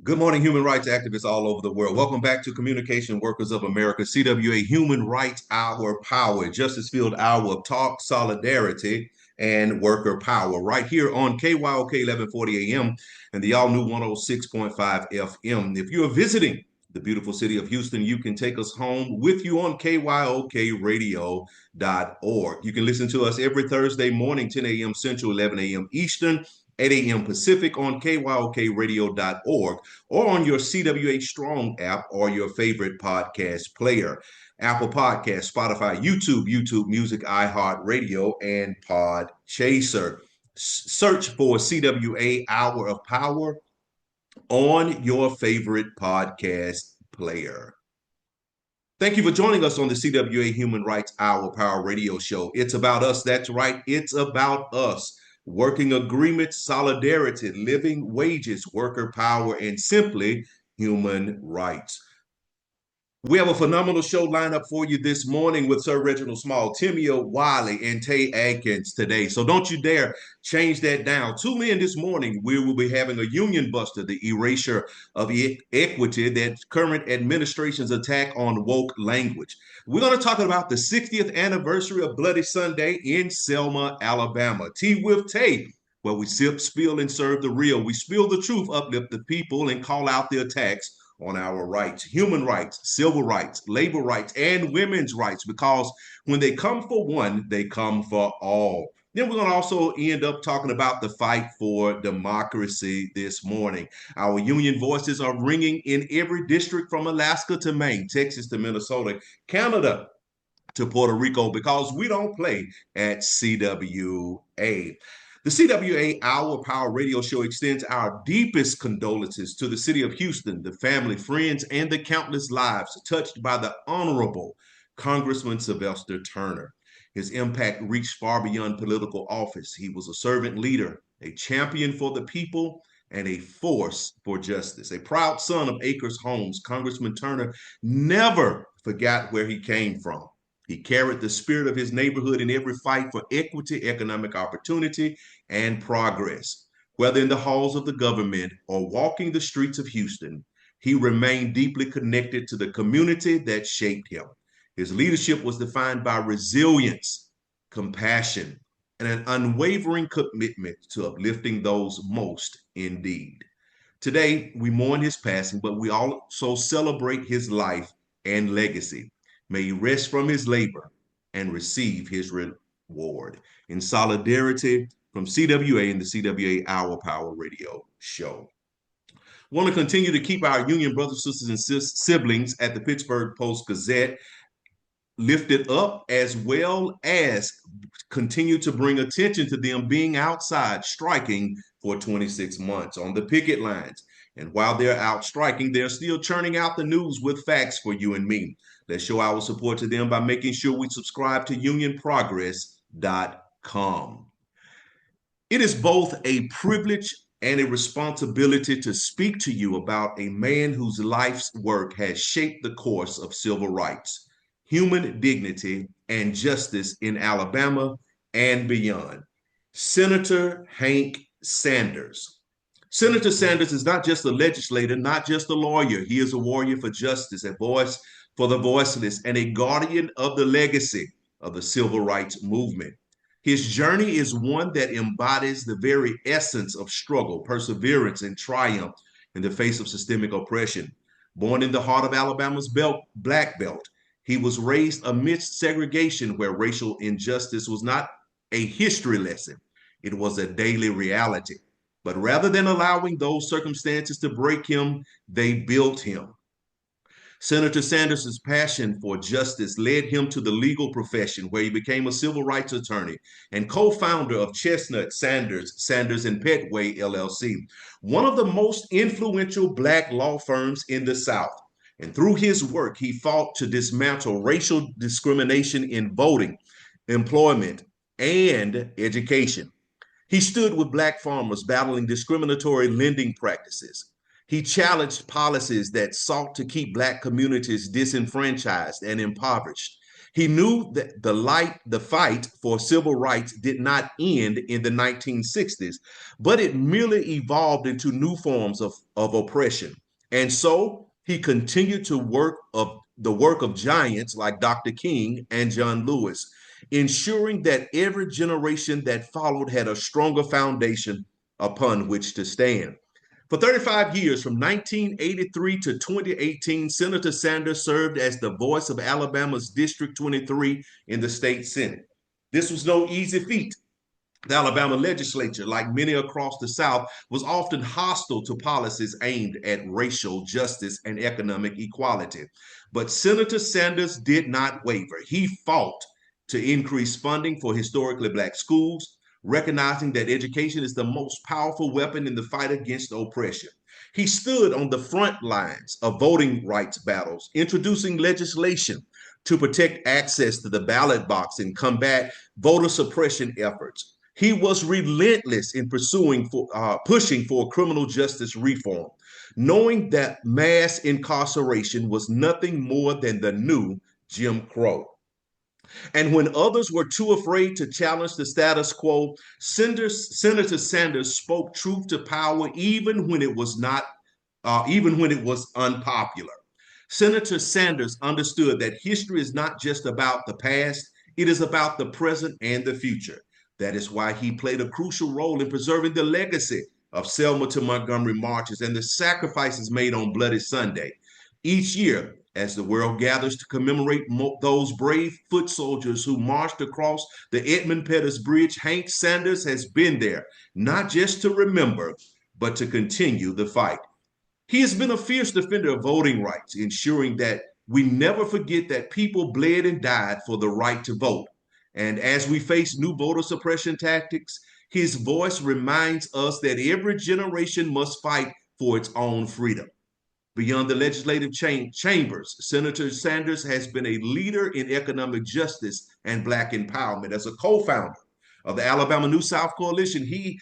Good morning, human rights activists all over the world. Welcome back to Communication Workers of America, CWA Human Rights Hour Power, Justice-Filled Hour of Talk, Solidarity, and Worker Power, right here on KYOK 1140 AM and the all-new 106.5 FM. If you are visiting the beautiful city of Houston, you can take us home with you on KYOKradio.org. You can listen to us every Thursday morning, 10 a.m. Central, 11 a.m. Eastern, 8 a.m. Pacific on KYOKradio.org or on your CWA Strong app or your favorite podcast player. Apple Podcast, Spotify, YouTube Music, iHeartRadio, and Podchaser. Search for CWA Hour of Power on your favorite podcast player. Thank you for joining us on the CWA Human Rights Hour Power Radio Show. It's about us. That's right. It's about us. Working agreement, solidarity, living wages, worker power, and simply human rights. We have a phenomenal show lined up for you this morning with Sir Reginald Small, Timmia, Wiley, and Tay Akins today. So don't you dare change that down. Tune in this morning. We will be having a union buster, the erasure of equity, that current administration's attack on woke language. We're going to talk about the 60th anniversary of Bloody Sunday in Selma, Alabama. Tea with Tay, where we sip, spill, and serve the real. We spill the truth, uplift the people, and call out the attacks on our rights, human rights, civil rights, labor rights, and women's rights, because when they come for one, they come for all. Then we're going to also end up talking about the fight for democracy this morning. Our union voices are ringing in every district from Alaska to Maine, Texas to Minnesota, Canada to Puerto Rico, because we don't play at CWA. The CWA Hour Power Radio Show extends our deepest condolences to the city of Houston, the family, friends, and the countless lives touched by the Honorable Congressman Sylvester Turner. His impact reached far beyond political office. He was a servant leader, a champion for the people, and a force for justice. A proud son of Acres Homes, Congressman Turner never forgot where he came from. He carried the spirit of his neighborhood in every fight for equity, economic opportunity, and progress. Whether in the halls of the government or walking the streets of Houston, he remained deeply connected to the community that shaped him. His leadership was defined by resilience, compassion, and an unwavering commitment to uplifting those most in need. Today, we mourn his passing, but we also celebrate his life and legacy. May he rest from his labor and receive his reward. In solidarity from CWA and the CWA Hour Power Radio Show. Want to continue to keep our union brothers, sisters, and siblings at the Pittsburgh Post-Gazette lifted up, as well as continue to bring attention to them being outside striking for 26 months on the picket lines. And while they're out striking, they're still churning out the news with facts for you and me. Let's show our support to them by making sure we subscribe to unionprogress.com. It is both a privilege and a responsibility to speak to you about a man whose life's work has shaped the course of civil rights, human dignity, and justice in Alabama and beyond. Senator Hank Sanders. Senator Sanders is not just a legislator, not just a lawyer. He is a warrior for justice, a voice for the voiceless, and a guardian of the legacy of the civil rights movement. His journey is one that embodies the very essence of struggle, perseverance, and triumph in the face of systemic oppression. Born in the heart of Alabama's Black Belt, he was raised amidst segregation where racial injustice was not a history lesson, it was a daily reality. But rather than allowing those circumstances to break him, they built him. Senator Sanders' passion for justice led him to the legal profession, where he became a civil rights attorney and co-founder of Chestnut Sanders and Petway LLC, one of the most influential Black law firms in the South. And through his work, he fought to dismantle racial discrimination in voting, employment, and education. He stood with Black farmers battling discriminatory lending practices. He challenged policies that sought to keep Black communities disenfranchised and impoverished. He knew that the fight for civil rights did not end in the 1960s, but it merely evolved into new forms of oppression. And so he continued to work of the work of giants like Dr. King and John Lewis, ensuring that every generation that followed had a stronger foundation upon which to stand. For 35 years, from 1983 to 2018, Senator Sanders served as the voice of Alabama's District 23 in the state Senate. This was no easy feat. The Alabama legislature, like many across the South, was often hostile to policies aimed at racial justice and economic equality. But Senator Sanders did not waver. He fought to increase funding for historically Black schools, recognizing that education is the most powerful weapon in the fight against oppression. He stood on the front lines of voting rights battles, introducing legislation to protect access to the ballot box and combat voter suppression efforts. He was relentless in pushing for criminal justice reform, knowing that mass incarceration was nothing more than the new Jim Crow. And when others were too afraid to challenge the status quo, Senator Sanders spoke truth to power even when it was unpopular. Senator Sanders understood that history is not just about the past, it is about the present and the future. That is why he played a crucial role in preserving the legacy of Selma to Montgomery marches and the sacrifices made on Bloody Sunday. Each year, as the world gathers to commemorate those brave foot soldiers who marched across the Edmund Pettus Bridge, Hank Sanders has been there, not just to remember, but to continue the fight. He has been a fierce defender of voting rights, ensuring that we never forget that people bled and died for the right to vote. And as we face new voter suppression tactics, his voice reminds us that every generation must fight for its own freedom. Beyond the legislative chambers, Senator Sanders has been a leader in economic justice and Black empowerment. As a co-founder of the Alabama New South Coalition, he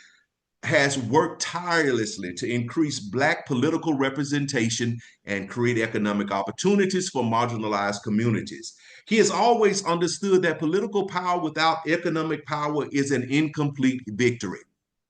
has worked tirelessly to increase Black political representation and create economic opportunities for marginalized communities. He has always understood that political power without economic power is an incomplete victory.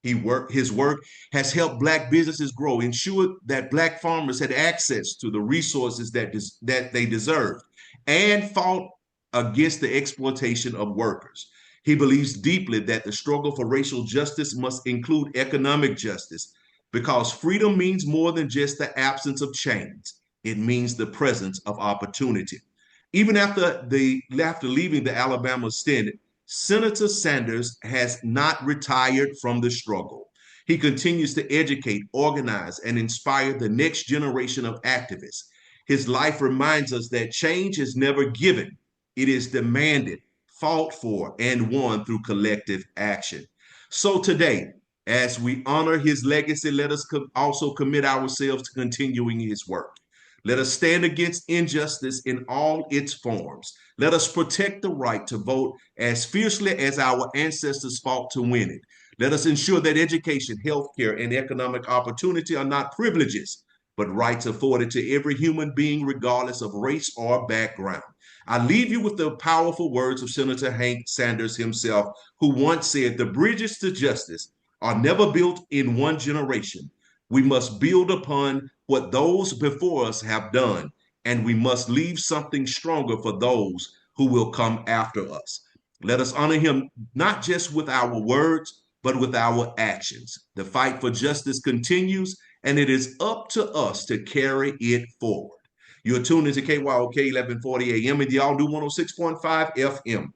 His work has helped Black businesses grow, ensured that Black farmers had access to the resources that they deserved, and fought against the exploitation of workers. He believes deeply that the struggle for racial justice must include economic justice because freedom means more than just the absence of chains. It means the presence of opportunity. Even after leaving the Alabama Senate, Senator Sanders has not retired from the struggle. He continues to educate, organize, and inspire the next generation of activists. His life reminds us that change is never given. It is demanded, fought for, and won through collective action. So today, as we honor his legacy, let us also commit ourselves to continuing his work. Let us stand against injustice in all its forms. Let us protect the right to vote as fiercely as our ancestors fought to win it. Let us ensure that education, healthcare, and economic opportunity are not privileges, but rights afforded to every human being regardless of race or background. I leave you with the powerful words of Senator Hank Sanders himself, who once said, "The bridges to justice are never built in one generation. We must build upon what those before us have done, and we must leave something stronger for those who will come after us." Let us honor him not just with our words, but with our actions. The fight for justice continues, and it is up to us to carry it forward. You're tuned into KYOK 1140 AM and the all-new 106.5 FM.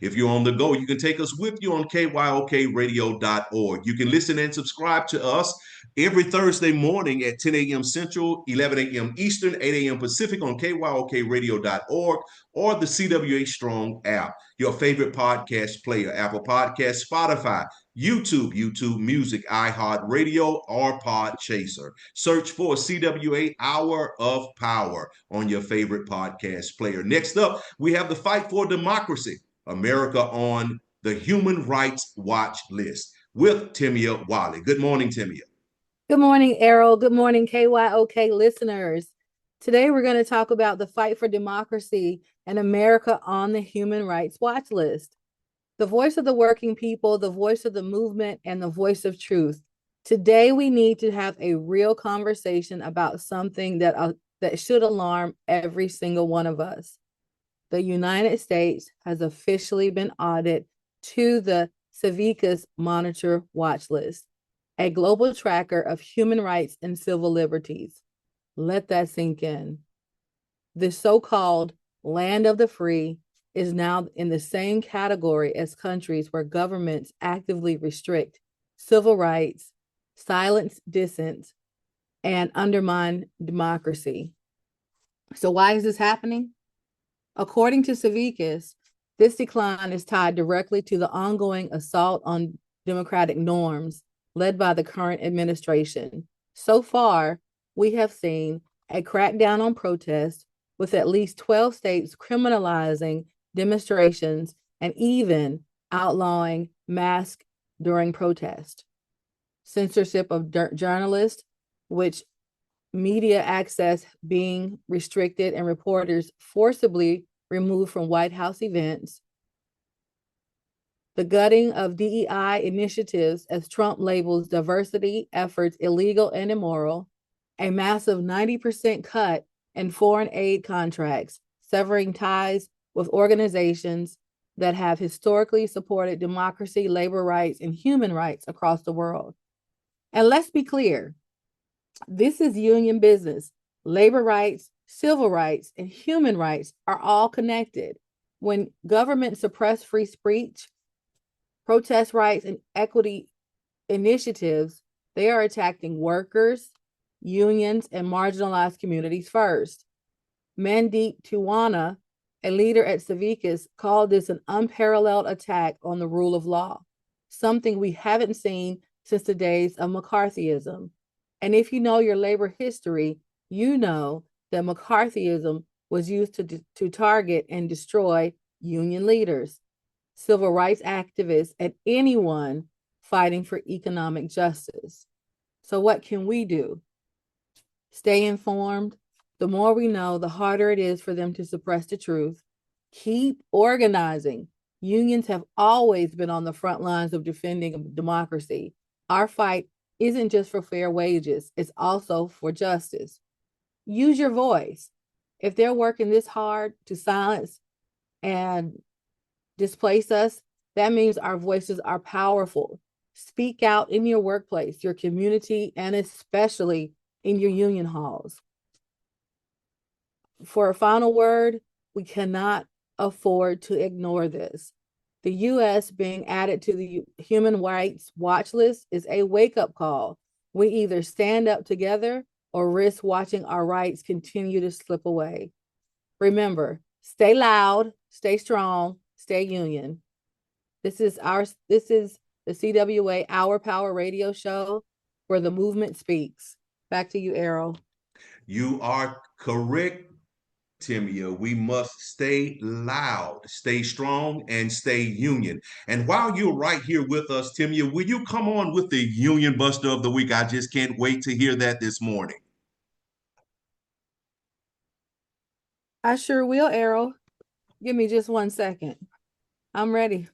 If you're on the go, you can take us with you on kyokradio.org. You can listen and subscribe to us every Thursday morning at 10 a.m. Central, 11 a.m. Eastern, 8 a.m. Pacific on kyokradio.org or the CWA Strong app, your favorite podcast player, Apple Podcasts, Spotify, YouTube Music, iHeartRadio, or Podchaser. Search for CWA Hour of Power on your favorite podcast player. Next up, we have the Fight for Democracy, America on the Human Rights Watch list with Timmia Wiley. Good morning, Timmia. Good morning, Errol. Good morning, KYOK listeners. Today, we're going to talk about the fight for democracy and America on the Human Rights Watch List. The voice of the working people, the voice of the movement, and the voice of truth. Today, we need to have a real conversation about something that should alarm every single one of us. The United States has officially been audited to the Civicus Monitor Watch List, a global tracker of human rights and civil liberties. Let that sink in. The so-called land of the free is now in the same category as countries where governments actively restrict civil rights, silence dissent, and undermine democracy. So why is this happening? According to Civicus, this decline is tied directly to the ongoing assault on democratic norms led by the current administration. So far, we have seen a crackdown on protest, with at least 12 states criminalizing demonstrations and even outlawing masks during protest. Censorship of journalists, which media access being restricted and reporters forcibly removed from White House events. The gutting of DEI initiatives as Trump labels diversity efforts illegal and immoral. A massive 90% cut in foreign aid contracts, severing ties with organizations that have historically supported democracy, labor rights, and human rights across the world. And let's be clear, this is union business. Labor rights, civil rights, and human rights are all connected. When government suppress free speech, protest rights, and equity initiatives, they are attacking workers, unions, and marginalized communities first. Mandeep Tiwana, a leader at Civicus, called this an unparalleled attack on the rule of law, something we haven't seen since the days of McCarthyism. And if you know your labor history, you know that McCarthyism was used to target and destroy union leaders, civil rights activists, and anyone fighting for economic justice. So what can we do? Stay informed. The more we know, the harder it is for them to suppress the truth. Keep organizing. Unions have always been on the front lines of defending democracy. Our fight isn't just for fair wages, it's also for justice. Use your voice. If they're working this hard to silence and displace us, that means our voices are powerful. Speak out in your workplace, your community, and especially in your union halls. For a final word, we cannot afford to ignore this. The U.S. being added to the Human Rights Watch List is a wake-up call. We either stand up together or risk watching our rights continue to slip away. Remember, stay loud, stay strong, stay union. This is the CWA Our Power Radio Show, where the movement speaks. Back to you, Errol. You are correct, Timmia. We must stay loud, stay strong, and stay union. And while you're right here with us, Timmia, will you come on with the Union Buster of the Week? I just can't wait to hear that this morning. I sure will, Errol. Give me just 1 second. I'm ready.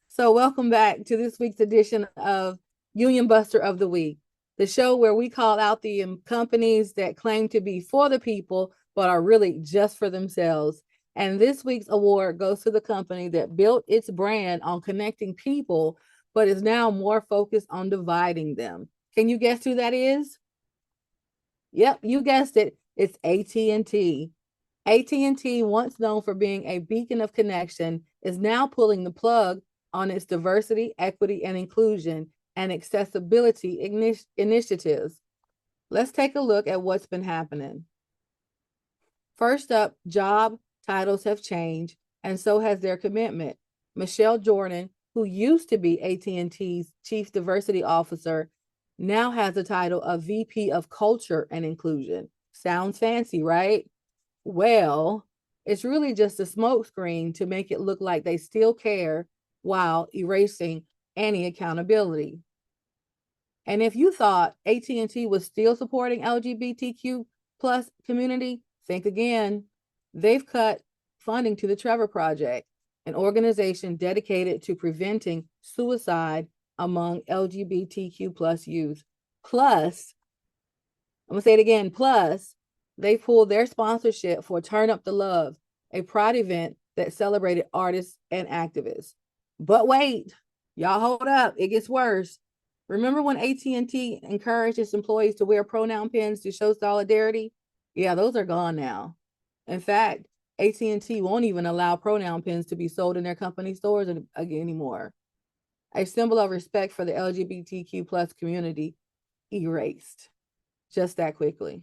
So welcome back to this week's edition of Union Buster of the Week, the show where we call out the companies that claim to be for the people, but are really just for themselves. And this week's award goes to the company that built its brand on connecting people, but is now more focused on dividing them. Can you guess who that is? Yep, you guessed it. It's AT&T. AT&T, once known for being a beacon of connection, is now pulling the plug on its diversity, equity, and inclusion and accessibility initiatives. Let's take a look at what's been happening. First up, job titles have changed, and so has their commitment. Michelle Jordan, who used to be AT&T's Chief Diversity Officer, now has the title of VP of Culture and Inclusion. Sounds fancy, right? Well, it's really just a smokescreen to make it look like they still care while erasing any accountability. And if you thought AT&T was still supporting LGBTQ Plus, community, think again. They've cut funding to the Trevor Project, an organization dedicated to preventing suicide among LGBTQ plus youth. Plus, I'm gonna say it again, plus, they pulled their sponsorship for Turn Up the Love, a pride event that celebrated artists and activists. But wait, y'all hold up, it gets worse. Remember when AT&T encouraged its employees to wear pronoun pins to show solidarity? Yeah, those are gone now. In fact, AT&T won't even allow pronoun pins to be sold in their company stores anymore. A symbol of respect for the LGBTQ plus community erased just that quickly.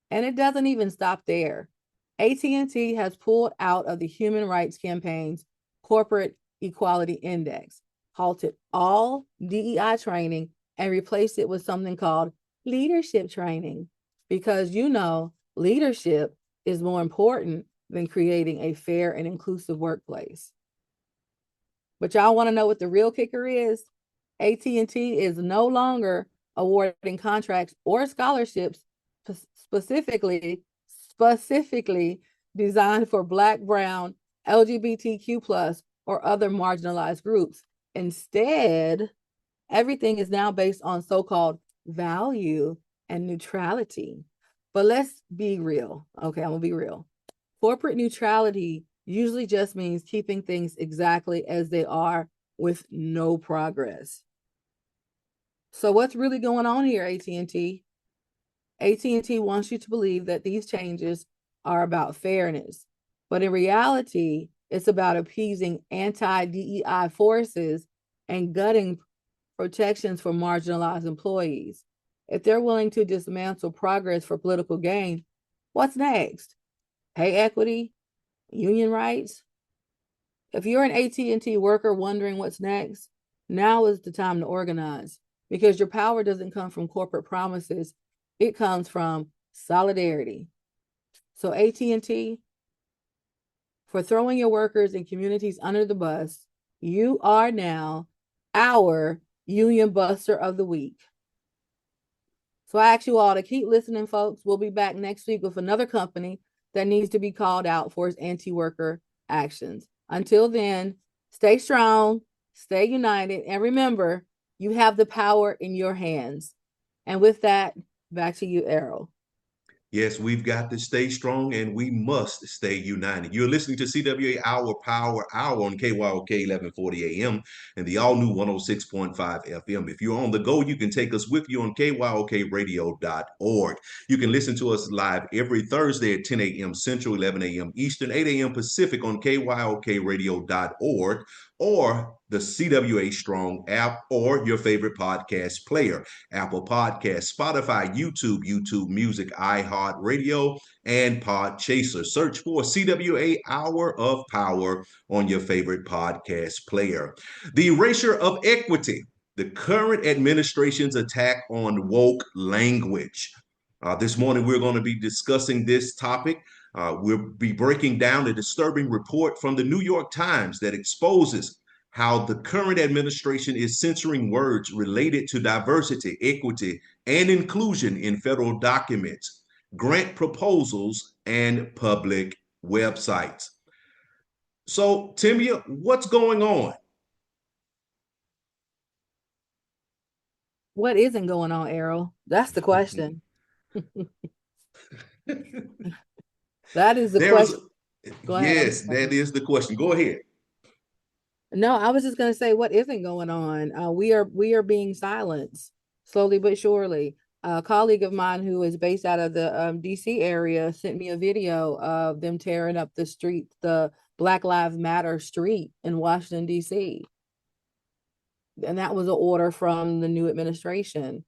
And it doesn't even stop there. AT&T has pulled out of the Human Rights Campaign's Corporate Equality Index, halted all DEI training, and replaced it with something called leadership training. Because leadership is more important than creating a fair and inclusive workplace. But y'all want to know what the real kicker is? AT&T is no longer awarding contracts or scholarships specifically designed for Black, Brown, LGBTQ plus, or other marginalized groups. Instead, everything is now based on so-called value and neutrality. But let's be real. Okay, I'm gonna be real. Corporate neutrality usually just means keeping things exactly as they are with no progress. So what's really going on here, AT&T? AT&T wants you to believe that these changes are about fairness, but in reality, it's about appeasing anti-DEI forces and gutting protections for marginalized employees. If they're willing to dismantle progress for political gain, what's next? Pay equity? Union rights? If you're an AT&T worker wondering what's next, now is the time to organize, because your power doesn't come from corporate promises. It comes from solidarity. So AT&T, for throwing your workers and communities under the bus, you are now our Union Buster of the Week. So I ask you all to keep listening, folks. We'll be back next week with another company that needs to be called out for its anti-worker actions. Until then, stay strong, stay united, and remember, you have the power in your hands. And with that, back to you, Errol. Yes, we've got to stay strong and we must stay united. You're listening to CWA Our Power Hour on KYOK 1140 AM and the all new 106.5 FM. If you're on the go, you can take us with you on KYOKradio.org. You can listen to us live every Thursday at 10 a.m. Central, 11 a.m. Eastern, 8 a.m. Pacific on KYOKradio.org or the CWA Strong app or your favorite podcast player. Apple Podcasts, Spotify, YouTube Music, iHeartRadio, and Podchaser. Search for CWA Hour of Power on your favorite podcast player. The erasure of equity, the current administration's attack on woke language. This morning, we're going to be discussing this topic. We'll be breaking down a disturbing report from the New York Times that exposes how the current administration is censoring words related to diversity, equity, and inclusion in federal documents, grant proposals, and public websites. So, Timmia, what's going on? What isn't going on, Errol? That's the question. That is the question. Go ahead. Yes, that is the question. Go ahead. No, I was just going to say what isn't going on. We are being silenced slowly but surely. A colleague of mine who is based out of the DC area sent me a video of them tearing up the street, the Black Lives Matter street in Washington, DC. And that was an order from the new administration.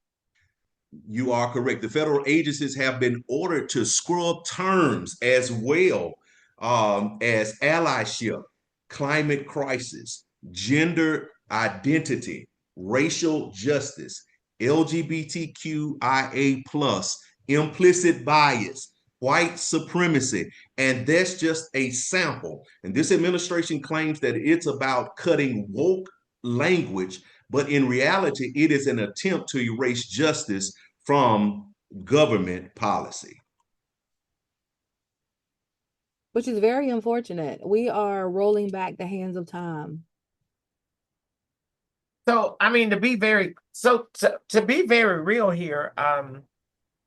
You are correct. The federal agencies have been ordered to scrub terms as well as allyship, climate crisis, gender identity, racial justice, LGBTQIA plus, implicit bias, white supremacy. And that's just a sample. And this administration claims that it's about cutting woke language, but in reality, it is an attempt to erase justice from government policy. which is very unfortunate. We are rolling back the hands of time. So, I mean, to be very real here,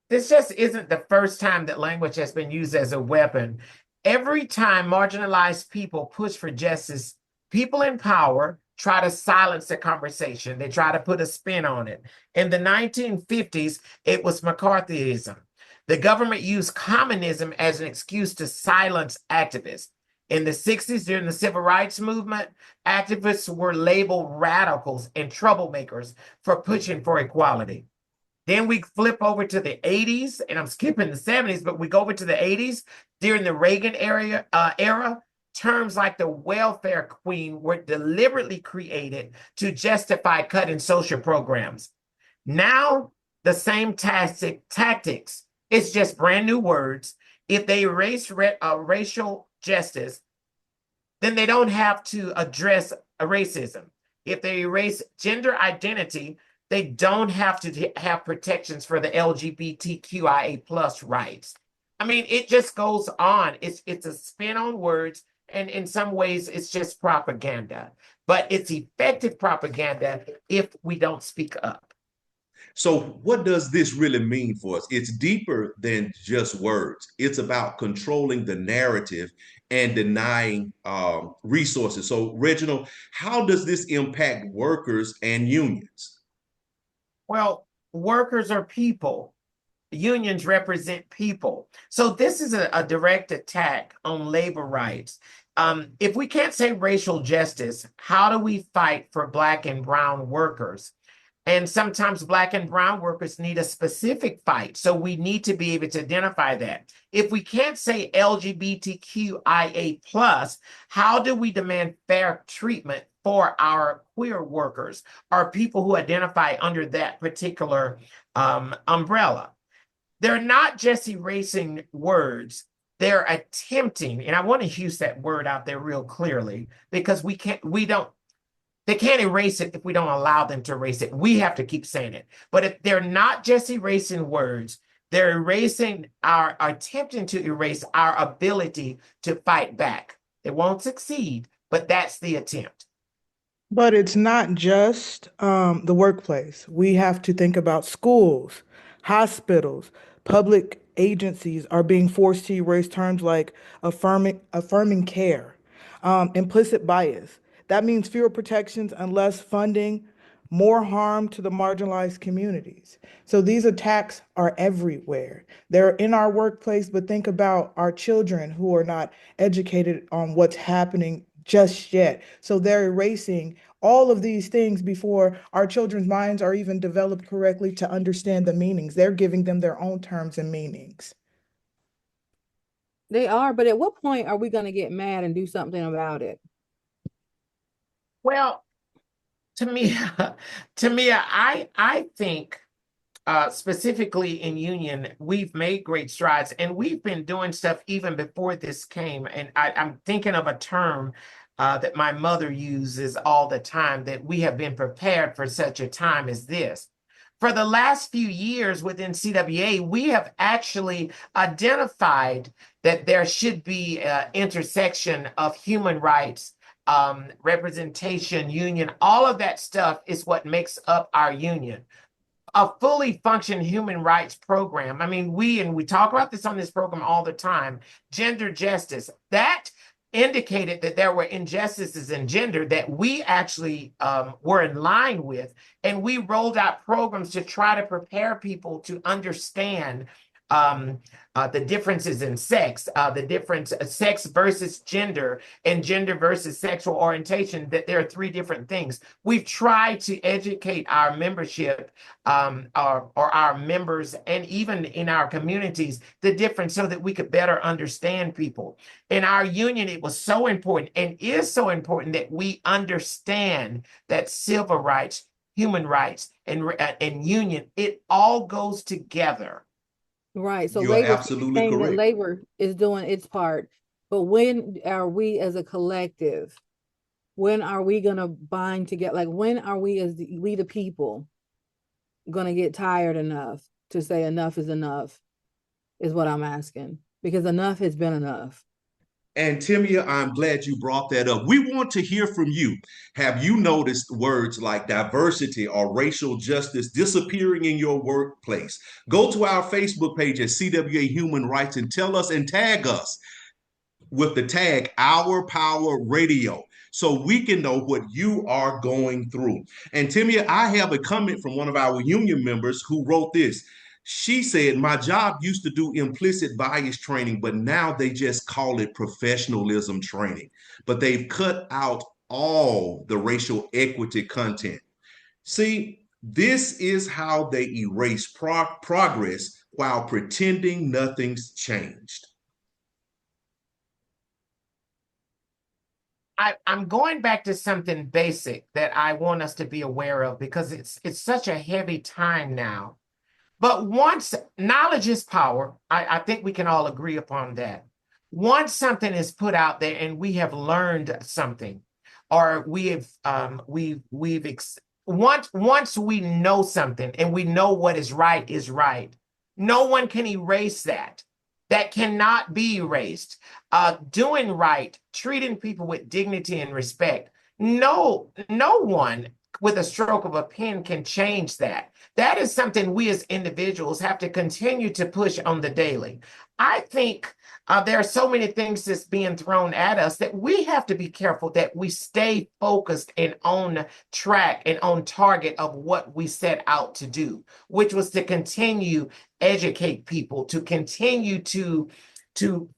this just isn't the first time that language has been used as a weapon. Every time marginalized people push for justice, people in power try to silence the conversation. They try to put a spin on it. In the 1950s, it was McCarthyism. The government used communism as an excuse to silence activists. In the 60s, during the civil rights movement, activists were labeled radicals and troublemakers for pushing for equality. Then we flip over to the 80s, and I'm skipping the 70s, but we go over to the 80s. During the Reagan era, terms like the welfare queen were deliberately created to justify cutting social programs. Now, the same tactics, it's just brand new words. If they erase racial justice, then they don't have to address racism. If they erase gender identity, they don't have to have protections for the LGBTQIA plus rights. I mean, it just goes on. It's a spin on words, and in some ways, it's just propaganda. But it's effective propaganda if we don't speak up. So, what does this really mean for us? It's deeper than just words. It's about controlling the narrative and denying resources. So, Reginald, how does this impact workers and unions? Well, workers are people. Unions represent people. So this is a direct attack on labor rights. If we can't say racial justice, how do we fight for Black and brown workers? And sometimes Black and brown workers need a specific fight. So we need to be able to identify that. If we can't say LGBTQIA plus, how do we demand fair treatment for our queer workers or people who identify under that particular umbrella? They're not just erasing words. They're attempting, and I want to use that word out there real clearly because they can't erase it if we don't allow them to erase it. We have to keep saying it. But if they're not just erasing words, they're attempting to erase our ability to fight back. They won't succeed, but that's the attempt. But it's not just the workplace. We have to think about schools, hospitals, public agencies are being forced to erase terms like affirming care, implicit bias. That means fewer protections and less funding, more harm to the marginalized communities. So these attacks are everywhere. They're in our workplace, but think about our children who are not educated on what's happening just yet. So they're erasing all of these things before our children's minds are even developed correctly to understand the meanings. They're giving them their own terms and meanings. They are, but at what point are we going to get mad and do something about it? Well, to me, I think specifically in union, we've made great strides, and we've been doing stuff even before this came. And I'm thinking of a term that my mother uses all the time, that we have been prepared for such a time as this. For the last few years within CWA, we have actually identified that there should be an intersection of human rights, representation, union. All of that stuff is what makes up our union. A fully functioning human rights program. I mean, we talk about this on this program all the time. Gender justice, that indicated that there were injustices in gender that we actually were in line with. And we rolled out programs to try to prepare people to understand the differences in sex, the difference sex versus gender and gender versus sexual orientation, that there are three different things. We've tried to educate our membership or our members and even in our communities the difference so that we could better understand people. In our union, it was so important and is so important that we understand that civil rights, human rights, and union, it all goes together. Right. So You're labor absolutely saying that correct. labor is doing its part, but when are we as a collective? When are we gonna bind together? Like when are we as we the people gonna get tired enough to say enough is enough? Is what I'm asking, because enough has been enough. And Timmia, I'm glad you brought that up. We want to hear from you. Have you noticed words like diversity or racial justice disappearing in your workplace? Go to our Facebook page at CWA Human Rights and tell us and tag us with the tag Our Power Radio so we can know what you are going through. And Timmia, I have a comment from one of our union members who wrote this. She said, my job used to do implicit bias training, but now they just call it professionalism training. But they've cut out all the racial equity content. See, this is how they erase progress while pretending nothing's changed. I'm going back to something basic that I want us to be aware of because it's such a heavy time now. But once knowledge is power, I think we can all agree upon that. Once something is put out there and we have learned something, or once we know something and we know what is right, no one can erase that. That cannot be erased. Doing right, treating people with dignity and respect. No one with a stroke of a pen can change that. That is something we as individuals have to continue to push on the daily. I think there are so many things that's being thrown at us that we have to be careful that we stay focused and on track and on target of what we set out to do, which was to continue educate people, to continue to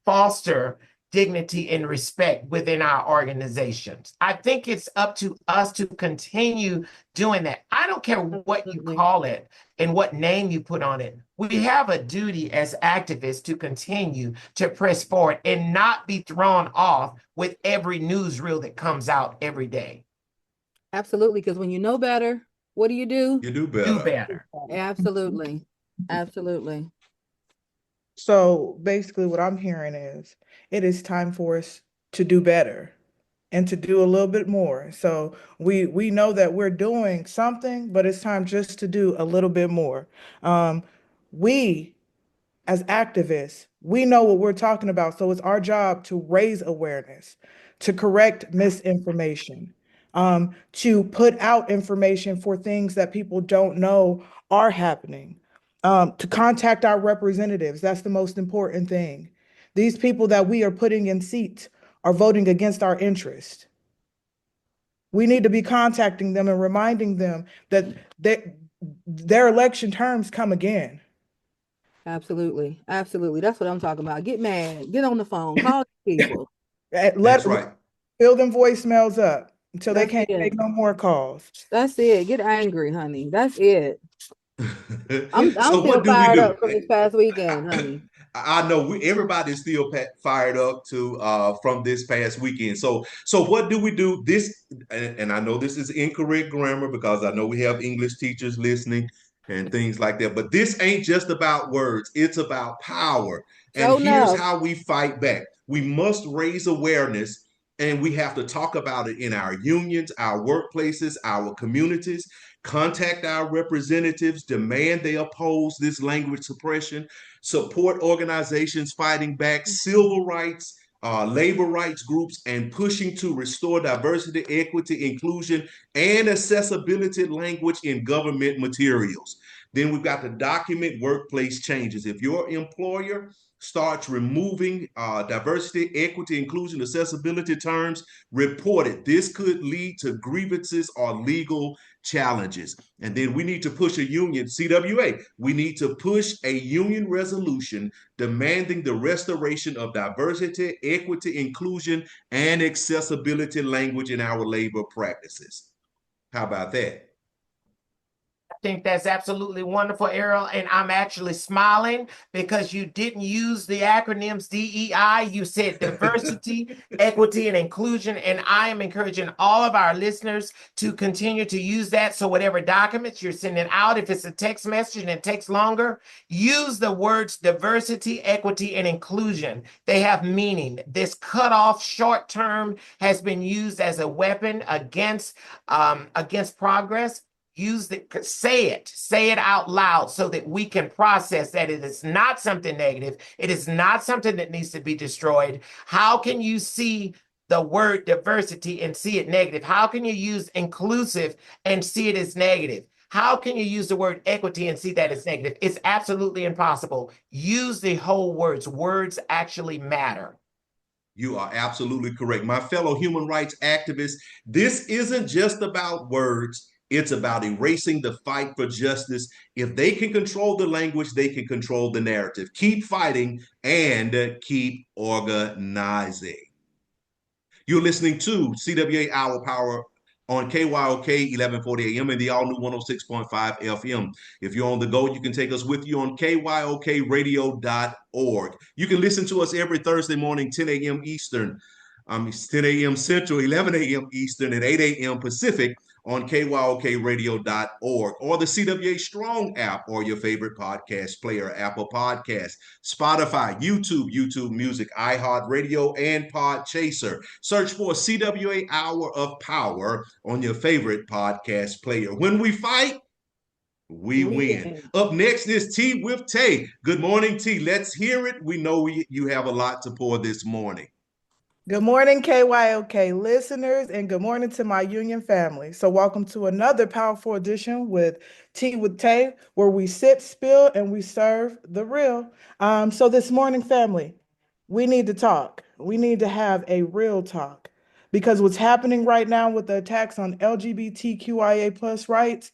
foster dignity and respect within our organizations. I think it's up to us to continue doing that. I don't care what you call it and what name you put on it. We have a duty as activists to continue to press forward and not be thrown off with every newsreel that comes out every day. Absolutely, because when you know better, what do? You do better. Do better. Absolutely. Absolutely. So basically what I'm hearing is it is time for us to do better and to do a little bit more. So we know that we're doing something, but it's time just to do a little bit more. We as activists, we know what we're talking about. So it's our job to raise awareness, to correct misinformation, to put out information for things that people don't know are happening, to contact our representatives. That's the most important thing. These people that we are putting in seats are voting against our interest. We need to be contacting them and reminding them that their election terms come again. Absolutely. Absolutely. That's what I'm talking about. Get mad. Get on the phone. Call people. That's right. Fill them voicemails up until they That's can't it. make no more calls. That's it. Get angry, honey. That's it. I'm So still what do we fired do? up from this past weekend, honey. I know everybody's still fired up from this past weekend. So what do we do? This, and I know this is incorrect grammar because I know we have English teachers listening and things like that. But this ain't just about words; it's about power. And So here's no. how we fight back: we must raise awareness, and we have to talk about it in our unions, our workplaces, our communities. Contact our representatives, demand they oppose this language suppression, support organizations fighting back, civil rights, labor rights groups, and pushing to restore diversity, equity, inclusion, and accessibility language in government materials. Then we've got to document workplace changes. If your employer starts removing diversity, equity, inclusion, accessibility terms, report it. This could lead to grievances or legal challenges. And then we need to push a union, CWA, we need to push a union resolution demanding the restoration of diversity, equity, inclusion, and accessibility language in our labor practices. How about that? I think that's absolutely wonderful, Errol. And I'm actually smiling because you didn't use the acronyms DEI. You said diversity, equity, and inclusion. And I am encouraging all of our listeners to continue to use that. So whatever documents you're sending out, if it's a text message and it takes longer, use the words diversity, equity, and inclusion. They have meaning. This cutoff short term has been used as a weapon against progress. say it out loud so that we can process that it is not something negative. It is not something that needs to be destroyed. How can you see the word diversity and see it negative? How can you use inclusive and see it as negative? How can you use the word equity and see that as negative? It's absolutely impossible. Use the whole words. Words actually matter. You are absolutely correct. My fellow human rights activists, this isn't just about words. It's about erasing the fight for justice. If they can control the language, they can control the narrative. Keep fighting and keep organizing. You're listening to CWA Hour Power on KYOK 1140 AM and the all new 106.5 FM. If you're on the go, you can take us with you on KYOKradio.org. You can listen to us every Thursday morning, 10 a.m. Eastern. It's 10 a.m. Central, 11 a.m. Eastern, and 8 a.m. Pacific on KYOKradio.org or the CWA Strong app or your favorite podcast player, Apple Podcasts, Spotify, YouTube Music, iHeartRadio, and Podchaser. Search for CWA Hour of Power on your favorite podcast player. When we fight, we win. Up next is T with Tay. Good morning, T. Let's hear it. We know you have a lot to pour this morning. Good morning, KYOK listeners, and good morning to my union family. So welcome to another powerful edition with Tea with Tay, where we sip, spill, and we serve the real. So this morning, family, we need to talk. We need to have a real talk because what's happening right now with the attacks on LGBTQIA plus rights,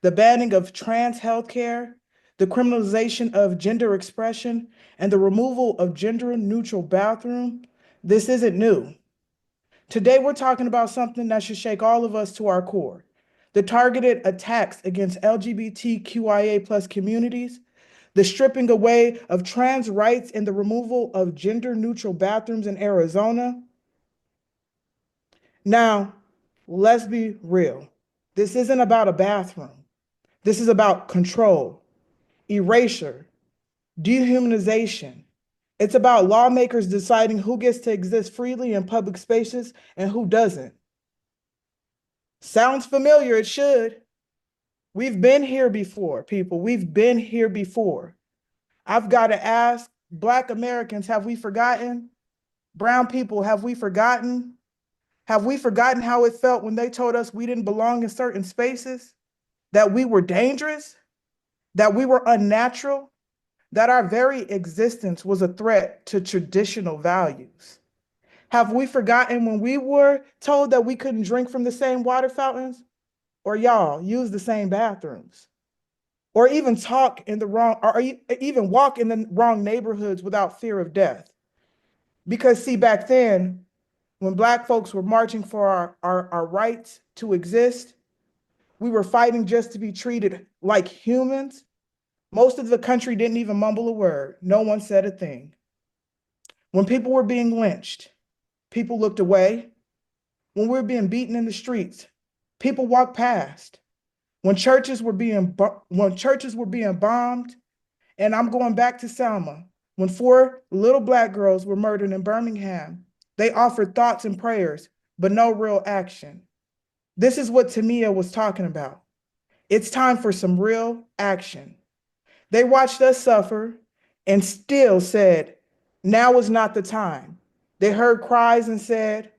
the banning of trans healthcare, the criminalization of gender expression, and the removal of gender-neutral bathroom, this isn't new. Today, we're talking about something that should shake all of us to our core. The targeted attacks against LGBTQIA plus communities, the stripping away of trans rights, and the removal of gender-neutral bathrooms in Arizona. Now, let's be real. This isn't about a bathroom. This is about control, erasure, dehumanization. It's about lawmakers deciding who gets to exist freely in public spaces and who doesn't. Sounds familiar, it should. We've been here before, people. We've been here before. I've got to ask, Black Americans, have we forgotten? Brown people, have we forgotten? Have we forgotten how it felt when they told us we didn't belong in certain spaces? That we were dangerous? That we were unnatural? That our very existence was a threat to traditional values? Have we forgotten when we were told that we couldn't drink from the same water fountains, or y'all use the same bathrooms, or even talk in the wrong, or even walk in the wrong neighborhoods without fear of death? Because see, back then, when Black folks were marching for our rights to exist, we were fighting just to be treated like humans. Most of the country didn't even mumble a word. No one said a thing. When people were being lynched, people looked away. When we were being beaten in the streets, people walked past. When churches were being bombed, and I'm going back to Selma, when 4 little Black girls were murdered in Birmingham, they offered thoughts and prayers, but no real action. This is what Timmia was talking about. It's time for some real action. They watched us suffer and still said, now is not the time. They heard cries and said,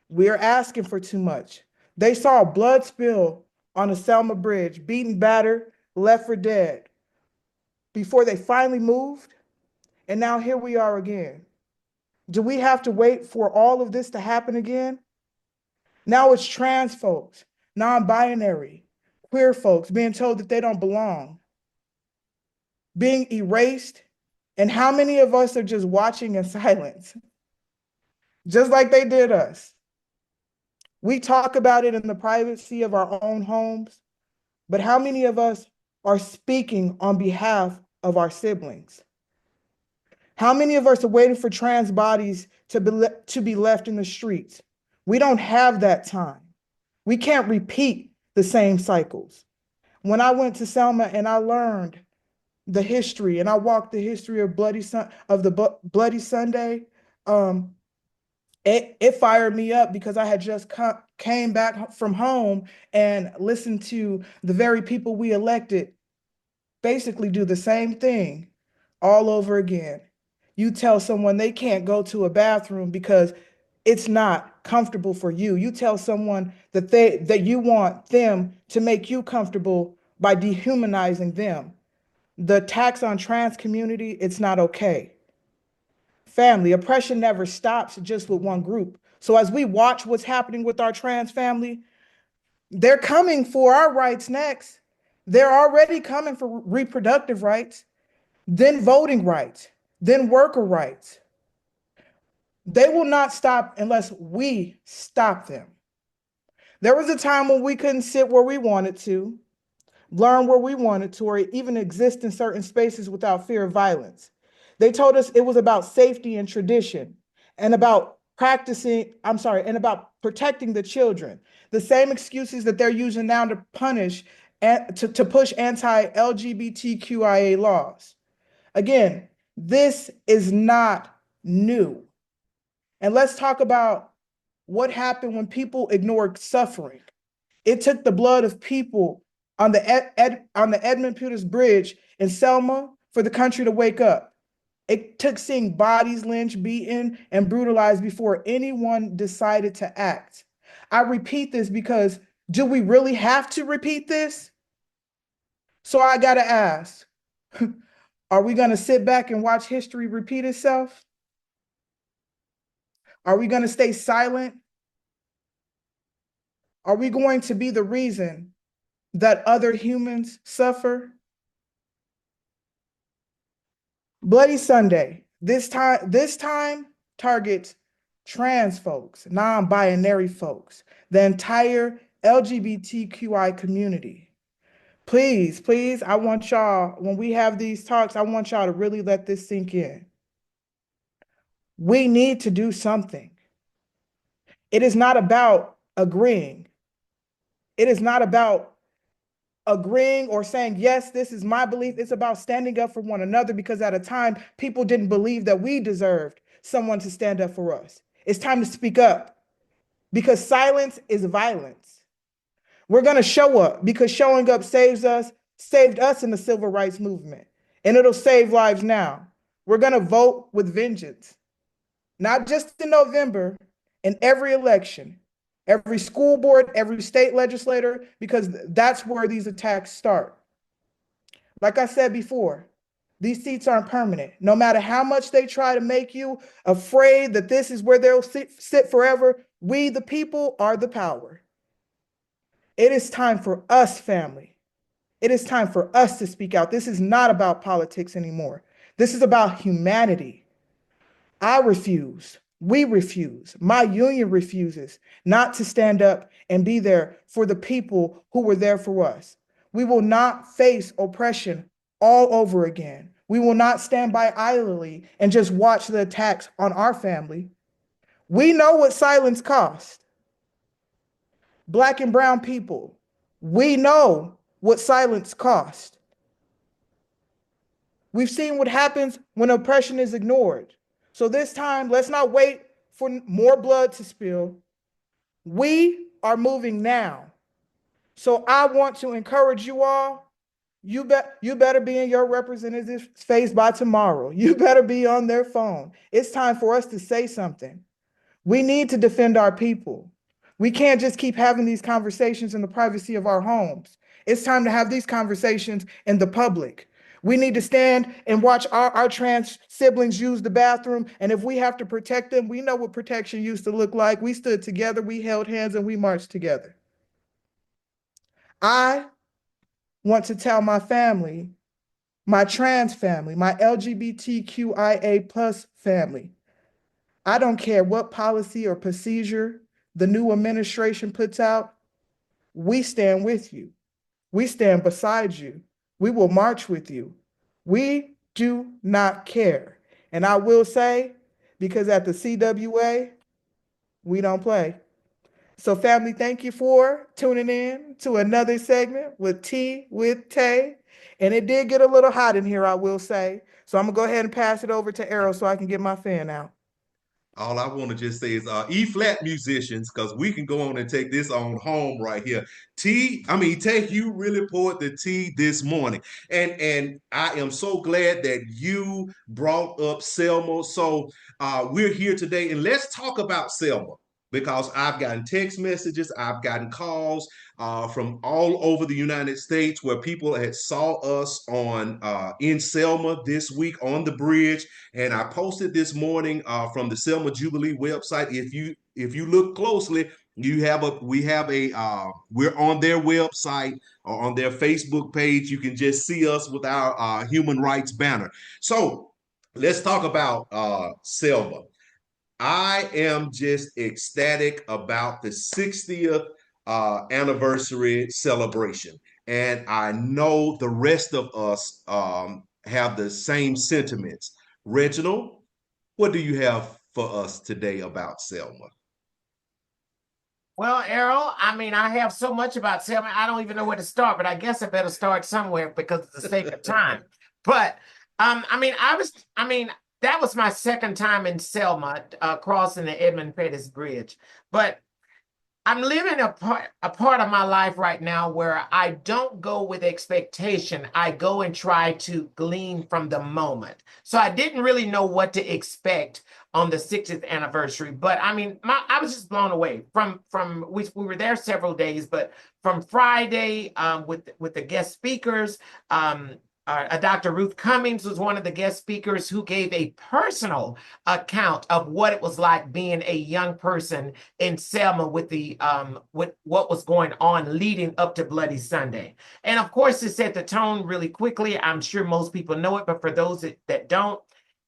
we are asking for too much. They saw blood spill on the Selma Bridge, beaten, battered, left for dead, before they finally moved. And now here we are again. Do we have to wait for all of this to happen again? Now it's trans folks, non-binary, queer folks being told that they don't belong, being erased. And how many of us are just watching in silence, just like they did us? We talk about it in the privacy of our own homes, but how many of us are speaking on behalf of our siblings? How many of us are waiting for trans bodies to be left in the streets? We don't have that time. We can't repeat the same cycles. When I went to Selma and I learned the history and I walked the history of the Bloody Sunday, It fired me up because I had just came back from home and listened to the very people we elected basically do the same thing all over again. You tell someone they can't go to a bathroom because it's not comfortable for you. You tell someone that you want them to make you comfortable by dehumanizing them. The attacks on trans community, it's not okay. Family, oppression never stops just with one group. So as we watch what's happening with our trans family, they're coming for our rights next. They're already coming for reproductive rights, then voting rights, then worker rights. They will not stop unless we stop them. There was a time when we couldn't sit where we wanted to, learn where we wanted to, or even exist in certain spaces without fear of violence. They told us it was about safety and tradition and about and about protecting the children. The same excuses that they're using now to punish and to push anti-LGBTQIA laws. Again, this is not new. And let's talk about what happened when people ignored suffering. It took the blood of people on the Edmund Pettus Bridge in Selma for the country to wake up. It took seeing bodies lynched, beaten, and brutalized before anyone decided to act. I repeat this because do we really have to repeat this? So I gotta ask, are we gonna sit back and watch history repeat itself? Are we gonna stay silent? Are we going to be the reason that other humans suffer? Bloody Sunday, this time targets trans folks, non-binary folks, the entire LGBTQI community. Please, please, I want y'all, when we have these talks, I want y'all to really let this sink in. We need to do something. It is not about agreeing. It is not about agreeing or saying, yes, this is my belief. It's about standing up for one another because at a time, people didn't believe that we deserved someone to stand up for us. It's time to speak up because silence is violence. We're going to show up because showing up saved us in the civil rights movement, and it'll save lives now. We're going to vote with vengeance, not just in November, in every election, every school board, every state legislator, because that's where these attacks start. Like I said before, these seats aren't permanent. No matter how much they try to make you afraid that this is where they'll sit forever, we, the people, are the power. It is time for us, family. It is time for us to speak out. This is not about politics anymore. This is about humanity. I refuse. We refuse. My union refuses not to stand up and be there for the people who were there for us. We will not face oppression all over again. We will not stand by idly and just watch the attacks on our family. We know what silence costs. Black and brown people, we know what silence costs. We've seen what happens when oppression is ignored. So this time, let's not wait for more blood to spill. We are moving now. So I want to encourage you all, you better be in your representative's face by tomorrow. You better be on their phone. It's time for us to say something. We need to defend our people. We can't just keep having these conversations in the privacy of our homes. It's time to have these conversations in the public. We need to stand and watch our trans siblings use the bathroom. And if we have to protect them, we know what protection used to look like. We stood together, we held hands, and we marched together. I want to tell my family, my trans family, my LGBTQIA plus family, I don't care what policy or procedure the new administration puts out, we stand with you. We stand beside you. We will march with you. We do not care. And I will say, because at the CWA, we don't play. So family, thank you for tuning in to another segment with Tea with Tay. And it did get a little hot in here, I will say. So I'm gonna go ahead and pass it over to Errol so I can get my fan out. All I want to just say is E flat musicians, because we can go on and take this on home right here. Tay, you really poured the tea this morning. And I am so glad that you brought up Selma. So we're here today, and let's talk about Selma. Because I've gotten text messages, I've gotten calls from all over the United States where people had saw us on in Selma this week on the bridge, and I posted this morning from the Selma Jubilee website. If you look closely, we're on their website or on their Facebook page. You can just see us with our human rights banner. So let's talk about Selma. I am just ecstatic about the 60th anniversary celebration. And I know the rest of us have the same sentiments. Reginald, what do you have for us today about Selma? Well, Errol, I mean, I have so much about Selma, I don't even know where to start, but I guess I better start somewhere because of the sake of time. But I mean, that was my second time in Selma, crossing the Edmund Pettus Bridge. But I'm living a part of my life right now where I don't go with expectation. I go and try to glean from the moment. So I didn't really know what to expect on the 60th anniversary, but I mean, I was just blown away from we were there several days, but from Friday with the guest speakers. Dr. Ruth Cummings was one of the guest speakers who gave a personal account of what it was like being a young person in Selma with with what was going on leading up to Bloody Sunday. And of course, it set the tone really quickly. I'm sure most people know it, but for those that don't,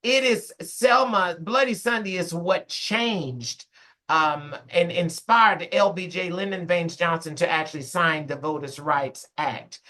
it is Selma. Bloody Sunday is what changed and inspired LBJ Lyndon Baines Johnson to actually sign the Voters' Rights Act.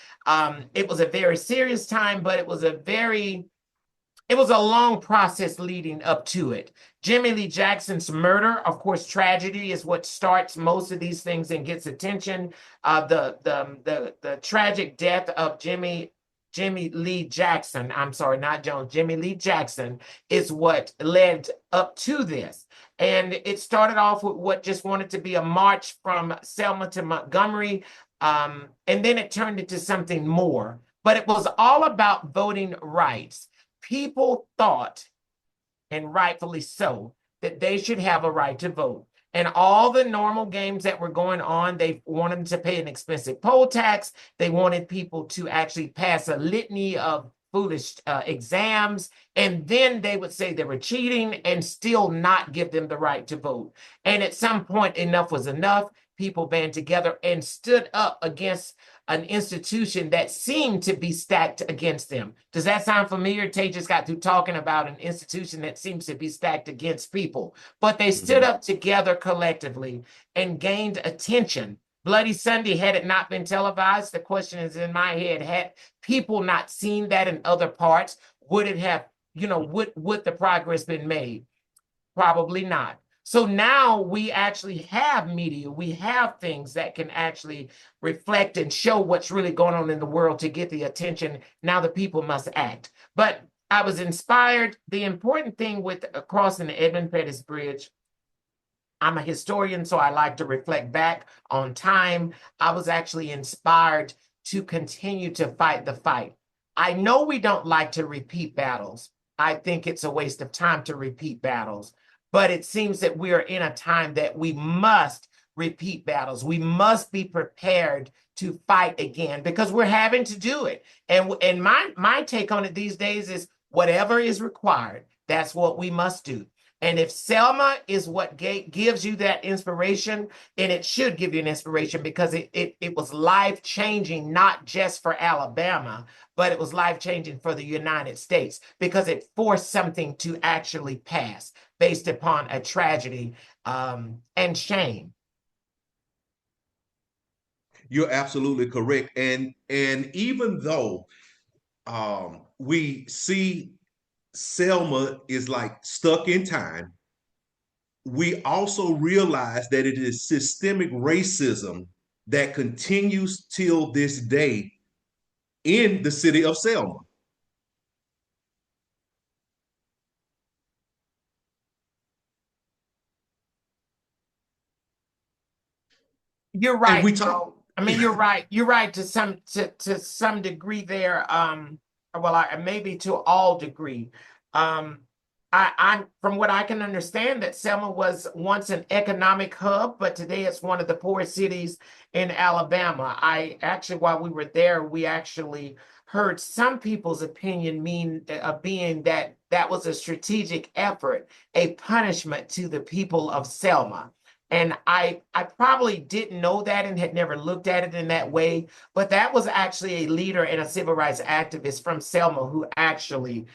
It was a very serious time, but it was a long process leading up to it. Jimmy Lee Jackson's murder, of course, tragedy is what starts most of these things and gets attention. The tragic death of Jimmy Lee Jackson, I'm sorry, not Jones, Jimmy Lee Jackson is what led up to this. And it started off with what just wanted to be a march from Selma to Montgomery. And then it turned into something more. But it was all about voting rights. People thought, and rightfully so, that they should have a right to vote. And all the normal games that were going on, they wanted them to pay an expensive poll tax. They wanted people to actually pass a litany of foolish exams. And then they would say they were cheating and still not give them the right to vote. And at some point, enough was enough. People band together and stood up against an institution that seemed to be stacked against them. Does that sound familiar? Tay just got through talking about an institution that seems to be stacked against people. But they stood up together collectively and gained attention. Bloody Sunday, had it not been televised, the question is in my head, had people not seen that in other parts, would it have, would the progress been made? Probably not. So now we actually have media, we have things that can actually reflect and show what's really going on in the world to get the attention. Now the people must act. But I was inspired. The important thing with crossing the Edmund Pettus Bridge, I'm a historian, so I like to reflect back on time. I was actually inspired to continue to fight the fight. I know we don't like to repeat battles. I think it's a waste of time to repeat battles. But it seems that we are in a time that we must repeat battles. We must be prepared to fight again because we're having to do it. And my take on it these days is whatever is required, that's what we must do. And if Selma is what gives you that inspiration, and it should give you an inspiration because it was life-changing, not just for Alabama, but it was life-changing for the United States because it forced something to actually pass based upon a tragedy and shame. You're absolutely correct. And even though we see Selma is like stuck in time, we also realize that it is systemic racism that continues till this day in the city of Selma. You're And right. we talk. I mean, you're right. You're right to some degree there. Well, maybe to all degree. Um, I'm from what I can understand that Selma was once an economic hub, but today it's one of the poorest cities in Alabama. I actually, while we were there, we actually heard some people's opinion being that that was a strategic effort, a punishment to the people of Selma. And I probably didn't know that and had never looked at it in that way, but that was actually a leader and a civil rights activist from Selma who actually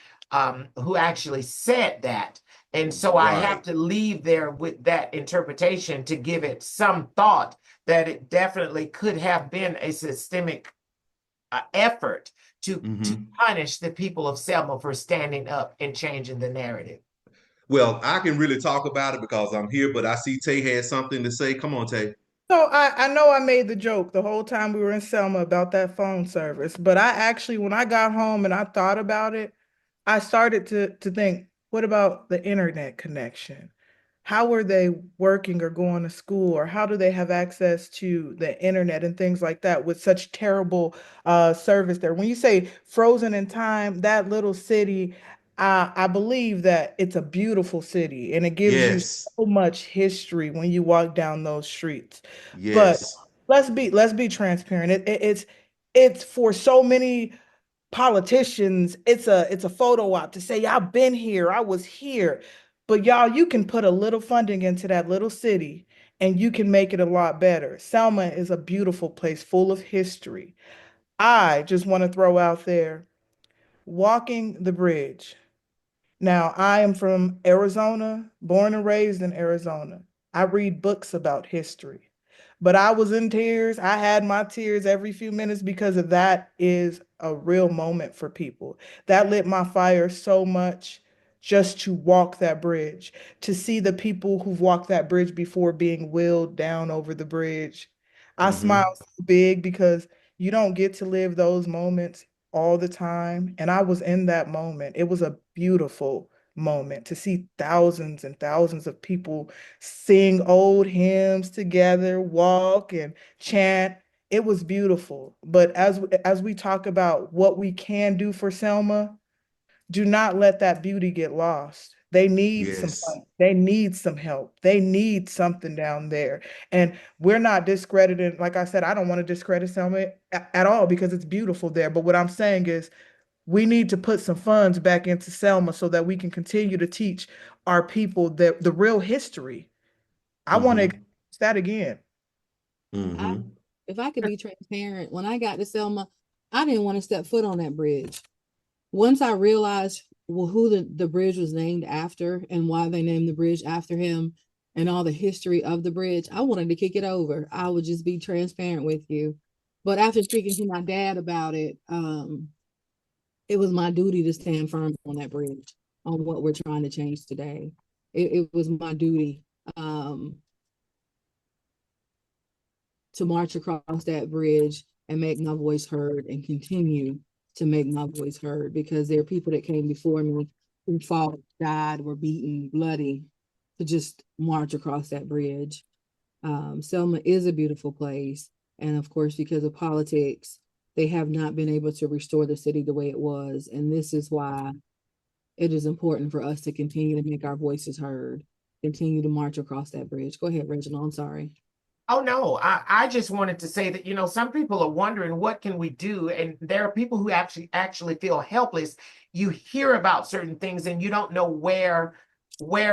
said that. And so I have Right. to leave there with that interpretation to give it some thought that it definitely could have been a systemic effort to Hmm. punish the people of Selma for standing up and changing the narrative. Well, I can really talk about it because I'm here, but I see Tay had something to say. Come on, Tay. So I know I made the joke the whole time we were in Selma about that phone service, but I actually, when I got home and I thought about it, I started to think, what about the internet connection? How are they working or going to school, or how do they have access to the internet and things like that with such terrible service there? When you say frozen in time, that little city, I believe that it's a beautiful city and it gives you Yes. so much history when you walk down those streets. But Yes. let's be transparent. It's for so many politicians, it's a photo op to say I've been here, I was here. But y'all, you can put a little funding into that little city and you can make it a lot better. Selma is a beautiful place full of history. I just want to throw out there walking the bridge. Now, I am from Arizona, born and raised in Arizona. I read books about history, but I was in tears. I had my tears every few minutes because of that is a real moment for people. That lit my fire so much just to walk that bridge, to see the people who've walked that bridge before being wheeled down over the bridge. I smile Hmm. so big because you don't get to live those moments all the time. And I was in that moment. It was a beautiful moment to see thousands and thousands of people sing old hymns together, walk and chant. It was beautiful. But as we talk about what we can do for Selma, do not let that beauty get lost. They need some Yes. fun. They need some help. They need something down there. And we're not discrediting, like I said, I don't want to discredit Selma at all because it's beautiful there. But what I'm saying is we need to put some funds back into Selma so that we can continue to teach our people the real history. I want to Hmm. experience that again. I, Hmm. if I could be transparent, when I got to Selma, I didn't want to step foot on that bridge. Once I realized who the bridge was named after and why they named the bridge after him and all the history of the bridge, I wanted to kick it over. I would just be transparent with you. But after speaking to my dad about it was my duty to stand firm on that bridge, on what we're trying to change today. It was my duty to march across that bridge and make my voice heard and continue to make my voice heard, because there are people that came before me who fought, died, were beaten, bloody, to just march across that bridge. Selma is a beautiful place. And of course, because of politics, they have not been able to restore the city the way it was. And this is why it is important for us to continue to make our voices heard, continue to march across that bridge. Go ahead, Reginald. I'm sorry. Oh no, I just wanted to say that, some people are wondering what can we do? And there are people who actually feel helpless. You hear about certain things and you don't know where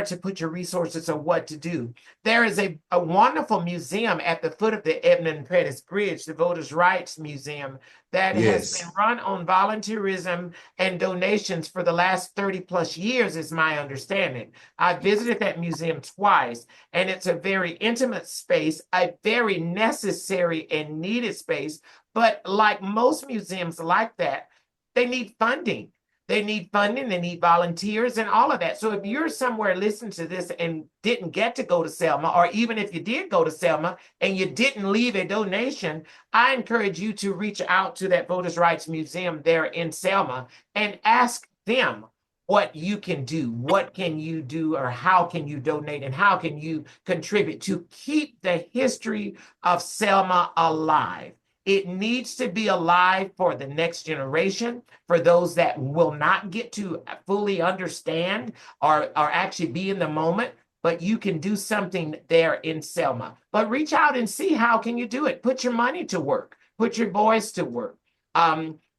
to put your resources or what to do. There is a wonderful museum at the foot of the Edmund Pettus Bridge, the Voters' Rights Museum, that has been Yes. run on volunteerism and donations for the last 30 plus years, is my understanding. I visited that museum twice. And it's a very intimate space, a very necessary and needed space. But like most museums like that, they need funding. They need funding, they need volunteers and all of that. So if you're somewhere listening to this and didn't get to go to Selma, or even if you did go to Selma and you didn't leave a donation, I encourage you to reach out to that Voters' Rights Museum there in Selma and ask them, what you can do. What can you do, or how can you donate, and how can you contribute to keep the history of Selma alive? It needs to be alive for the next generation, for those that will not get to fully understand or actually be in the moment. But you can do something there in Selma. But reach out and see how can you do it. Put your money to work. Put your voice to work.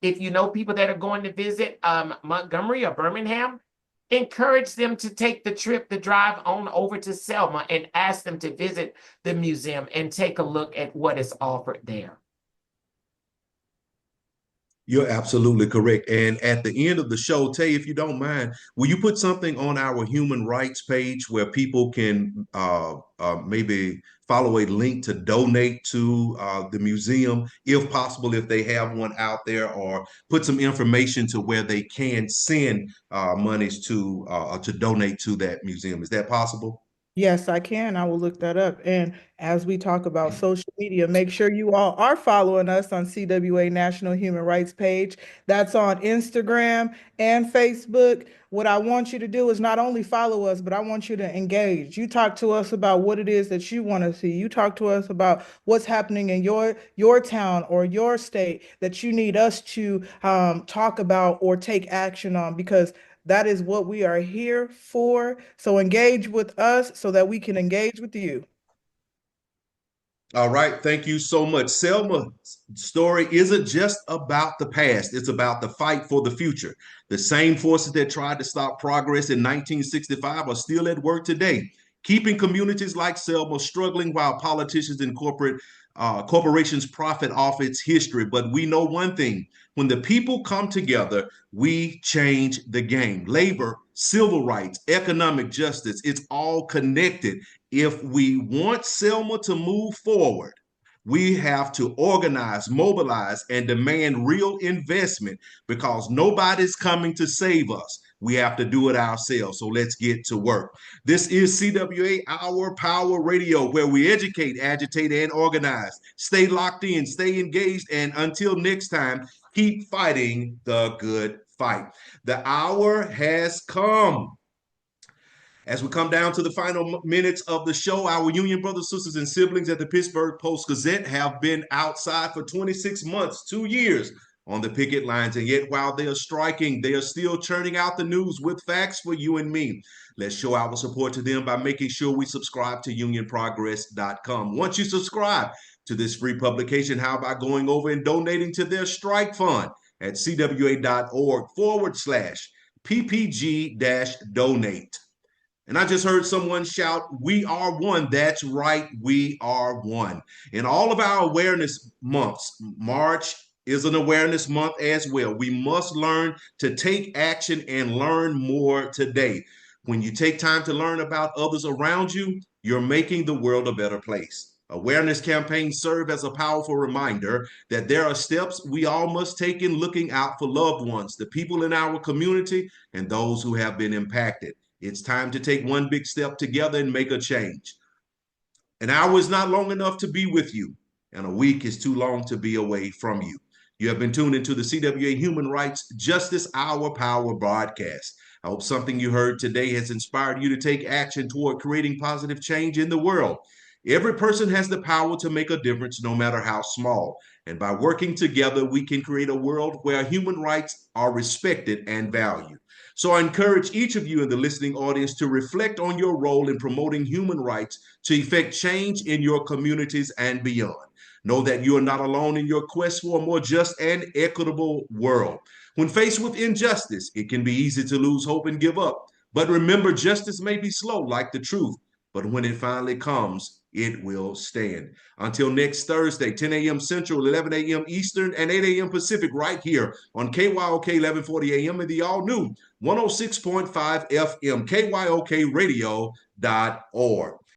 If you know people that are going to visit Montgomery or Birmingham, encourage them to take the trip, the drive on over to Selma, and ask them to visit the museum and take a look at what is offered there. You're absolutely correct. And at the end of the show, Tay, if you don't mind, will you put something on our human rights page where people can maybe follow a link to donate to the museum, if possible, if they have one out there, or put some information to where they can send monies to donate to that museum? Is that possible? Yes, I can. I will look that up. And as we talk about social media, make sure you all are following us on CWA National Human Rights page. That's on Instagram and Facebook. What I want you to do is not only follow us, but I want you to engage. You talk to us about what it is that you want to see. You talk to us about what's happening in your town or your state that you need us to talk about or take action on, because that is what we are here for. So engage with us so that we can engage with you. All right. Thank you so much. Selma's story isn't just about the past. It's about the fight for the future. The same forces that tried to stop progress in 1965 are still at work today, keeping communities like Selma struggling while politicians and corporations profit off its history. But we know one thing: when the people come together, we change the game. Labor, civil rights, economic justice, it's all connected. If we want Selma to move forward, we have to organize, mobilize, and demand real investment, because nobody's coming to save us. We have to do it ourselves. So let's get to work. This is CWA Our Power Radio, where we educate, agitate, and organize. Stay locked in, stay engaged, and until next time, keep fighting the good fight. The hour has come. As we come down to the final minutes of the show, our union brothers, sisters, and siblings at the Pittsburgh Post-Gazette have been outside for 26 months, 2 years on the picket lines. And yet, while they are striking, they are still churning out the news with facts for you and me. Let's show our support to them by making sure we subscribe to unionprogress.com. Once you subscribe to this free publication, how about going over and donating to their strike fund at cwa.org/ppg-donate. And I just heard someone shout, "We are one." That's right, we are one. In all of our awareness months, March is an awareness month as well. We must learn to take action and learn more today. When you take time to learn about others around you, you're making the world a better place. Awareness campaigns serve as a powerful reminder that there are steps we all must take in looking out for loved ones, the people in our community, and those who have been impacted. It's time to take one big step together and make a change. An hour is not long enough to be with you, and a week is too long to be away from you. You have been tuned into the CWA Human Rights Justice Our Power broadcast. I hope something you heard today has inspired you to take action toward creating positive change in the world. Every person has the power to make a difference, no matter how small. And by working together, we can create a world where human rights are respected and valued. So I encourage each of you in the listening audience to reflect on your role in promoting human rights to effect change in your communities and beyond. Know that you are not alone in your quest for a more just and equitable world. When faced with injustice, it can be easy to lose hope and give up. But remember, justice may be slow like the truth, but when it finally comes, it will stand. Until next Thursday, 10 a.m. Central, 11 a.m. Eastern, and 8 a.m. Pacific, right here on KYOK 1140 a.m. and the all-new 106.5 FM, KYOKradio.org.